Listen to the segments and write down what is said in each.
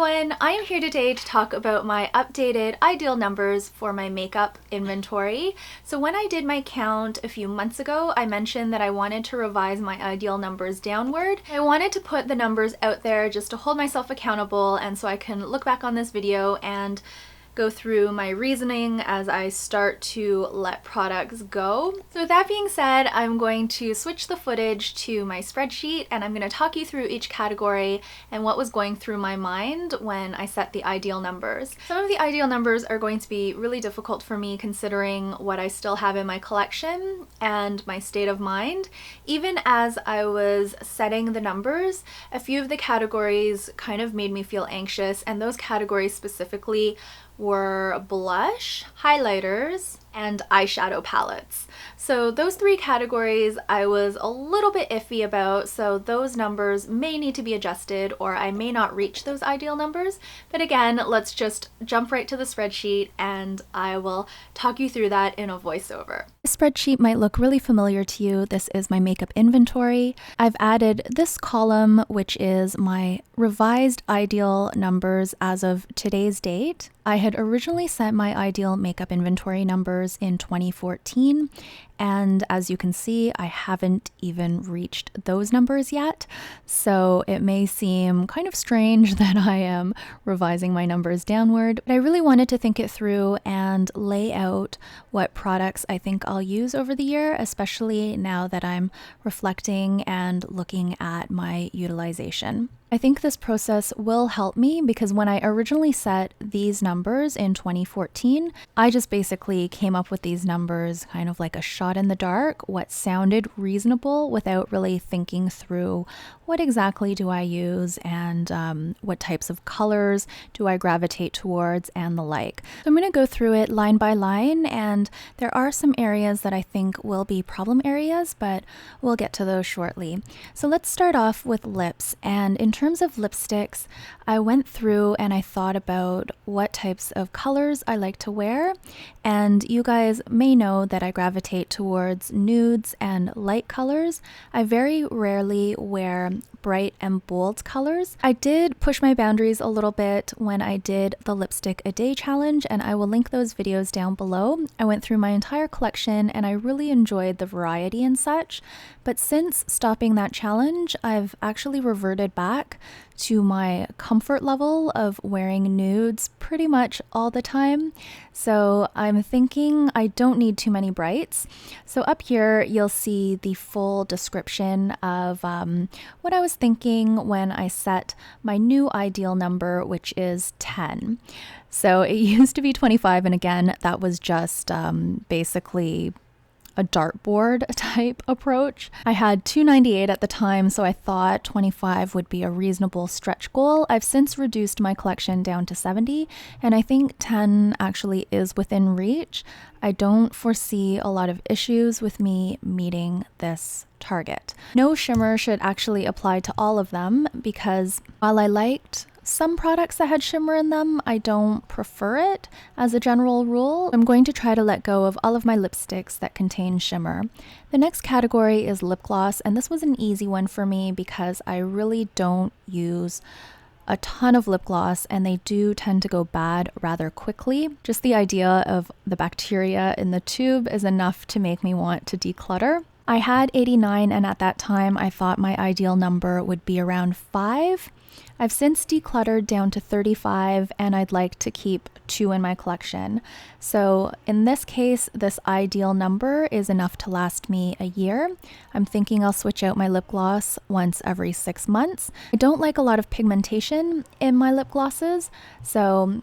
everyone, I am here today to talk about my updated ideal numbers for my makeup inventory. So when I did my count a few months ago, I mentioned that I wanted to revise my ideal numbers downward. I wanted to put the numbers out there just to hold myself accountable and so I can look back on this video and go through my reasoning as I start to let products go. So with that being said, I'm going to switch the footage to my spreadsheet and I'm going to talk you through each category and what was going through my mind when I set the ideal numbers. Some of the ideal numbers are going to be really difficult for me considering what I still have in my collection and my state of mind. Even as I was setting the numbers, a few of the categories kind of made me feel anxious, and those categories specifically were blush, highlighters, and eyeshadow palettes. So those three categories I was a little bit iffy about, so those numbers may need to be adjusted or I may not reach those ideal numbers. But again, let's just jump right to the spreadsheet and I will talk you through that in a voiceover. This spreadsheet might look really familiar to you. This is my makeup inventory. I've added this column, which is my revised ideal numbers as of today's date. I had originally set my ideal makeup inventory numbers in 2014, and as you can see, I haven't even reached those numbers yet. So it may seem kind of strange that I am revising my numbers downward, but I really wanted to think it through and lay out what products I think I'll use over the year, especially now that I'm reflecting and looking at my utilization. I think this process will help me because when I originally set these numbers in 2014, I just basically came up with these numbers kind of like a shot in the dark, what sounded reasonable without really thinking through what exactly do I use and what types of colors do I gravitate towards and the like. So I'm going to go through it line by line, and there are some areas that I think will be problem areas, but we'll get to those shortly. So let's start off with lips, and in terms of lipsticks, I went through and I thought about what types of colors I like to wear, and you guys may know that I gravitate towards nudes and light colors. I very rarely wear bright and bold colors. I did push my boundaries a little bit when I did the lipstick a day challenge, and I will link those videos down below. I went through my entire collection and I really enjoyed the variety and such, but since stopping that challenge, I've actually reverted back to my comfort level of wearing nudes pretty much all the time. So I'm thinking I don't need too many brights. So up here, you'll see the full description of what I was thinking when I set my new ideal number, which is 10. So it used to be 25, and again, that was just basically a dartboard type approach. I had 298 at the time, so I thought 25 would be a reasonable stretch goal. I've since reduced my collection down to 70, and I think 10 actually is within reach. I don't foresee a lot of issues with me meeting this target. No shimmer should actually apply to all of them because while I liked some products that had shimmer in them, I don't prefer it as a general rule. I'm going to try to let go of all of my lipsticks that contain shimmer. The next category is lip gloss, and this was an easy one for me because I really don't use a ton of lip gloss and they do tend to go bad rather quickly. Just the idea of the bacteria in the tube is enough to make me want to declutter. I had 89, and at that time I thought my ideal number would be around 5. I've since decluttered down to 35, and I'd like to keep 2 in my collection. So in this case, this ideal number is enough to last me a year. I'm thinking I'll switch out my lip gloss once every 6 months. I don't like a lot of pigmentation in my lip glosses, so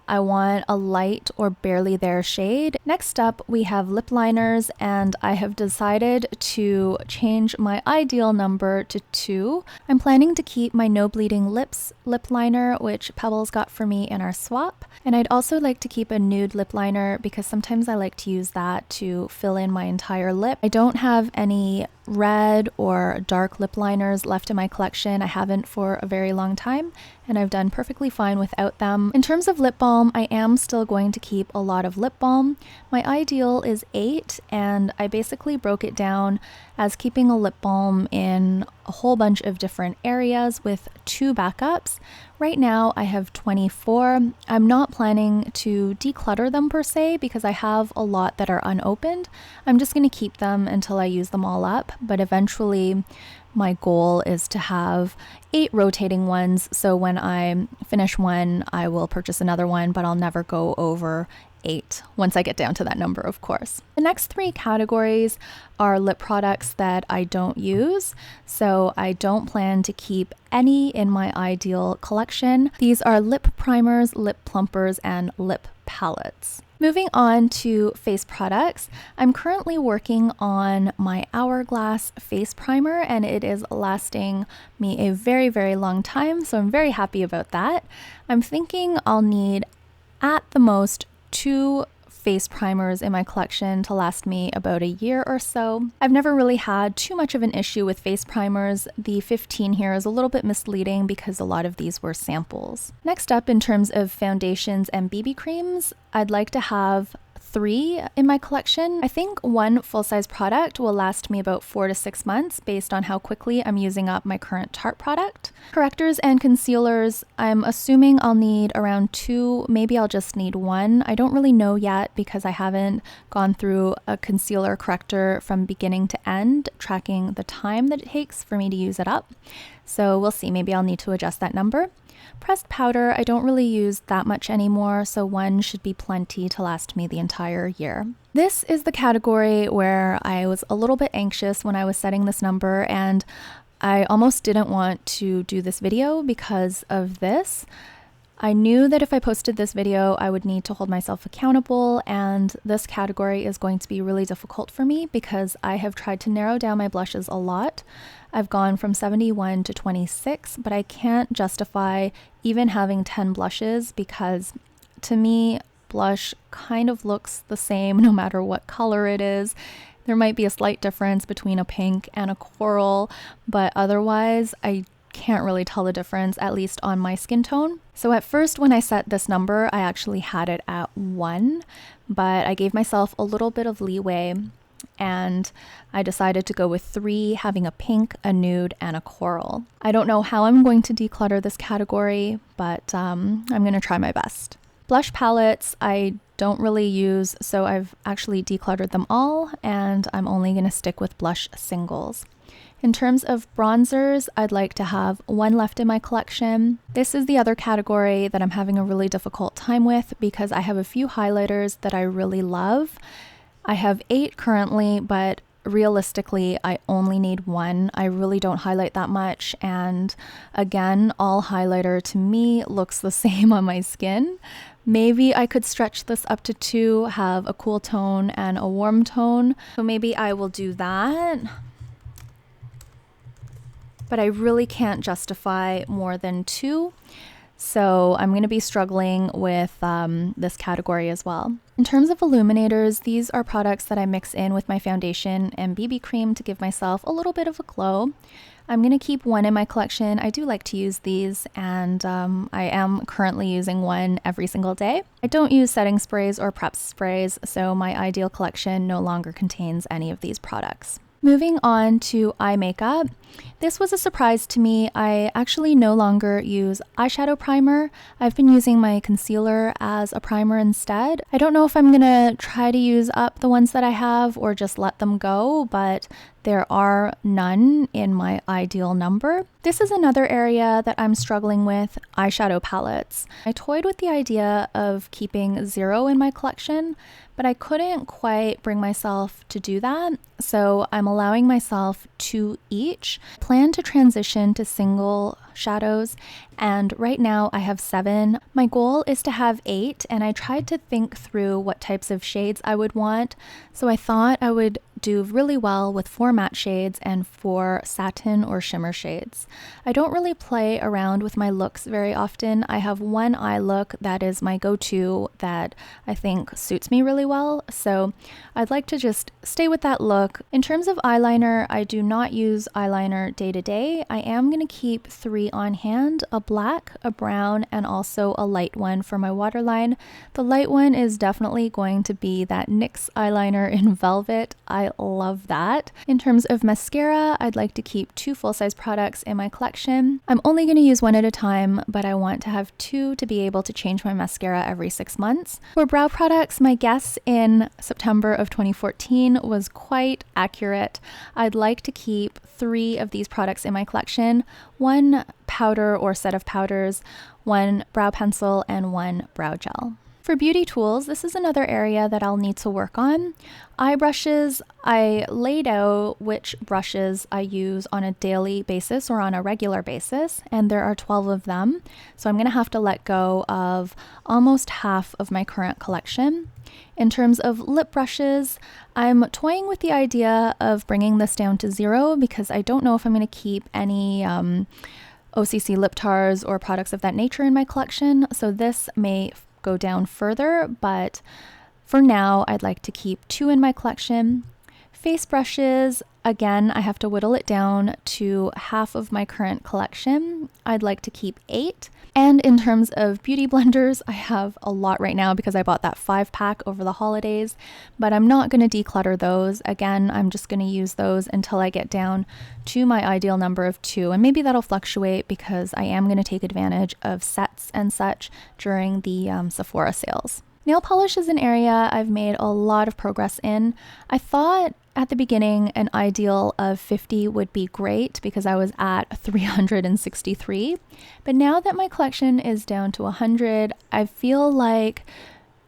I want a light or barely there shade. Next up, we have lip liners, and I have decided to change my ideal number to 2. I'm planning to keep my No Bleeding Lips lip liner, which Pebbles got for me in our swap. And I'd also like to keep a nude lip liner because sometimes I like to use that to fill in my entire lip. I don't have any red or dark lip liners left in my collection. I haven't for a very long time, and I've done perfectly fine without them. In terms of lip balm, I am still going to keep a lot of lip balm. My ideal is 8, and I basically broke it down as keeping a lip balm in a whole bunch of different areas with 2 backups. Right now I have 24. I'm not planning to declutter them per se because I have a lot that are unopened. I'm just going to keep them until I use them all up, but eventually my goal is to have 8 rotating ones, so when I finish one, I will purchase another one, but I'll never go over 8 once I get down to that number, of course. The next 3 categories are lip products that I don't use, so I don't plan to keep any in my ideal collection. These are lip primers, lip plumpers, and lip palettes. Moving on to face products, I'm currently working on my Hourglass face primer and it is lasting me a very, very long time, so I'm very happy about that. I'm thinking I'll need at the most 2 face primers in my collection to last me about a year or so. I've never really had too much of an issue with face primers. The 15 here is a little bit misleading because a lot of these were samples. Next up, in terms of foundations and BB creams, I'd like to have 3 in my collection. I think 1 full-size product will last me about 4 to 6 months based on how quickly I'm using up my current Tarte product. Correctors and concealers, I'm assuming I'll need around 2, maybe I'll just need 1. I don't really know yet because I haven't gone through a concealer corrector from beginning to end, tracking the time that it takes for me to use it up. So we'll see, maybe I'll need to adjust that number. Pressed powder, I don't really use that much anymore, so 1 should be plenty to last me the entire year. This is the category where I was a little bit anxious when I was setting this number, and I almost didn't want to do this video because of this. I knew that if I posted this video, I would need to hold myself accountable, and this category is going to be really difficult for me because I have tried to narrow down my blushes a lot. I've gone from 71 to 26, but I can't justify even having 10 blushes because to me, blush kind of looks the same no matter what color it is. There might be a slight difference between a pink and a coral, but otherwise I can't really tell the difference, at least on my skin tone. So at first when I set this number, I actually had it at 1, but I gave myself a little bit of leeway and I decided to go with 3, having a pink, a nude, and a coral. I don't know how I'm going to declutter this category, but I'm going to try my best. Blush palettes I don't really use, so I've actually decluttered them all, and I'm only going to stick with blush singles. In terms of bronzers, I'd like to have 1 left in my collection. This is the other category that I'm having a really difficult time with because I have a few highlighters that I really love. I have 8 currently, but realistically, I only need 1. I really don't highlight that much, and again, all highlighter to me looks the same on my skin. Maybe I could stretch this up to 2, have a cool tone and a warm tone, so maybe I will do that. But I really can't justify more than 2. So I'm going to be struggling with this category as well. In terms of illuminators, these are products that I mix in with my foundation and BB cream to give myself a little bit of a glow. I'm going to keep 1 in my collection. I do like to use these, and I am currently using 1 every single day. I don't use setting sprays or prep sprays, so my ideal collection no longer contains any of these products. Moving on to eye makeup. This was a surprise to me. I actually no longer use eyeshadow primer. I've been using my concealer as a primer instead. I don't know if I'm gonna try to use up the ones that I have or just let them go, but there are none in my ideal number. This is another area that I'm struggling with, eyeshadow palettes. I toyed with the idea of keeping 0 in my collection, but I couldn't quite bring myself to do that, so I'm allowing myself 2 each. Plan to transition to single shadows, and right now I have 7. My goal is to have 8, and I tried to think through what types of shades I would want, so I thought I would do really well with 4 matte shades and 4 satin or shimmer shades. I don't really play around with my looks very often. I have 1 eye look that is my go-to that I think suits me really well, so I'd like to just stay with that look. In terms of eyeliner, I do not use eyeliner day to day. I am going to keep 3 3 on hand, a black, a brown, and also a light one for my waterline. The light one is definitely going to be that NYX eyeliner in Velvet. I love that. In terms of mascara, I'd like to keep 2 full-size products in my collection. I'm only going to use one at a time, but I want to have 2 to be able to change my mascara every 6 months. For brow products, my guess in September of 2014 was quite accurate. I'd like to keep 3 of these products in my collection, 1 powder or set of powders, 1 brow pencil, and 1 brow gel. For beauty tools, this is another area that I'll need to work on. Eye brushes, I laid out which brushes I use on a daily basis or on a regular basis, and there are 12 of them. So I'm going to have to let go of almost half of my current collection. In terms of lip brushes, I'm toying with the idea of bringing this down to 0 because I don't know if I'm going to keep any OCC lip tars or products of that nature in my collection. So this may go down further, but for now I'd like to keep 2 in my collection. Face brushes, again, I have to whittle it down to half of my current collection. I'd like to keep 8. And in terms of beauty blenders, I have a lot right now because I bought that 5-pack over the holidays, but I'm not going to declutter those. Again, I'm just going to use those until I get down to my ideal number of 2, and maybe that'll fluctuate because I am going to take advantage of sets and such during the Sephora sales. Nail polish is an area I've made a lot of progress in. I thought at the beginning an ideal of 50 would be great because I was at 363, but now that my collection is down to 100, I feel like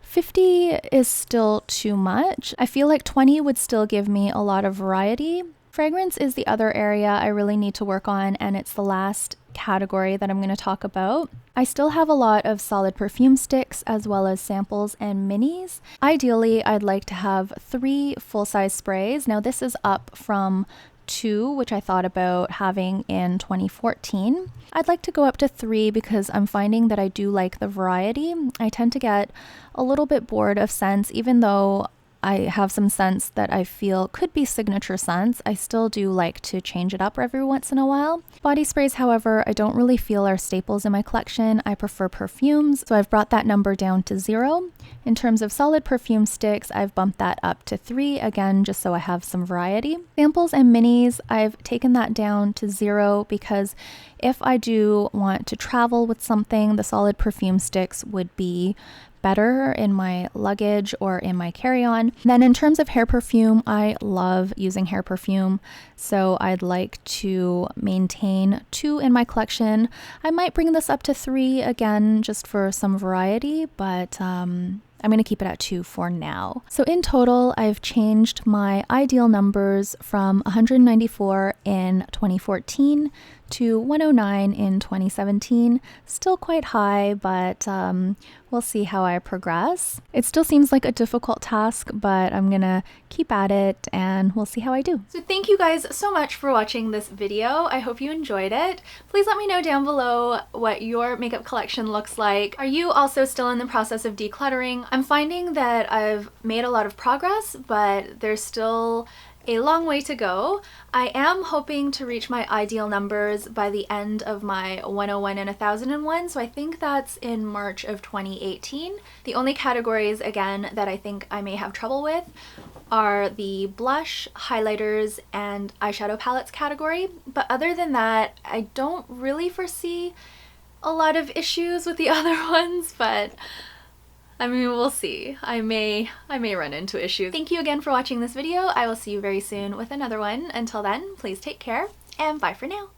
50 is still too much. I feel like 20 would still give me a lot of variety. Fragrance is the other area I really need to work on, and it's the last category that I'm going to talk about. I still have a lot of solid perfume sticks as well as samples and minis. Ideally, I'd like to have 3 full-size sprays. Now this is up from 2, which I thought about having in 2014. I'd like to go up to 3 because I'm finding that I do like the variety. I tend to get a little bit bored of scents, even though I have some scents that I feel could be signature scents. I still do like to change it up every once in a while. Body sprays, however, I don't really feel are staples in my collection. I prefer perfumes, so I've brought that number down to 0. In terms of solid perfume sticks, I've bumped that up to 3, again, just so I have some variety. Samples and minis, I've taken that down to 0 because if I do want to travel with something, the solid perfume sticks would be better in my luggage or in my carry-on. Then in terms of hair perfume, I love using hair perfume, so I'd like to maintain 2 in my collection. I might bring this up to 3 again just for some variety, but I'm going to keep it at 2 for now. So in total, I've changed my ideal numbers from 194 in 2014 to 109 in 2017. Still quite high, but we'll see how I progress. It still seems like a difficult task, but I'm gonna keep at it and we'll see how I do. So thank you guys so much for watching this video. I hope you enjoyed it. Please let me know down below what your makeup collection looks like. Are you also still in the process of decluttering? I'm finding that I've made a lot of progress, but there's still a long way to go. I am hoping to reach my ideal numbers by the end of my 101 and 1001, so I think that's in March of 2018. The only categories, again, that I think I may have trouble with are the blush, highlighters, and eyeshadow palettes category, but other than that, I don't really foresee a lot of issues with the other ones, but I mean, we'll see. I may run into issues. Thank you again for watching this video. I will see you very soon with another one. Until then, please take care and bye for now.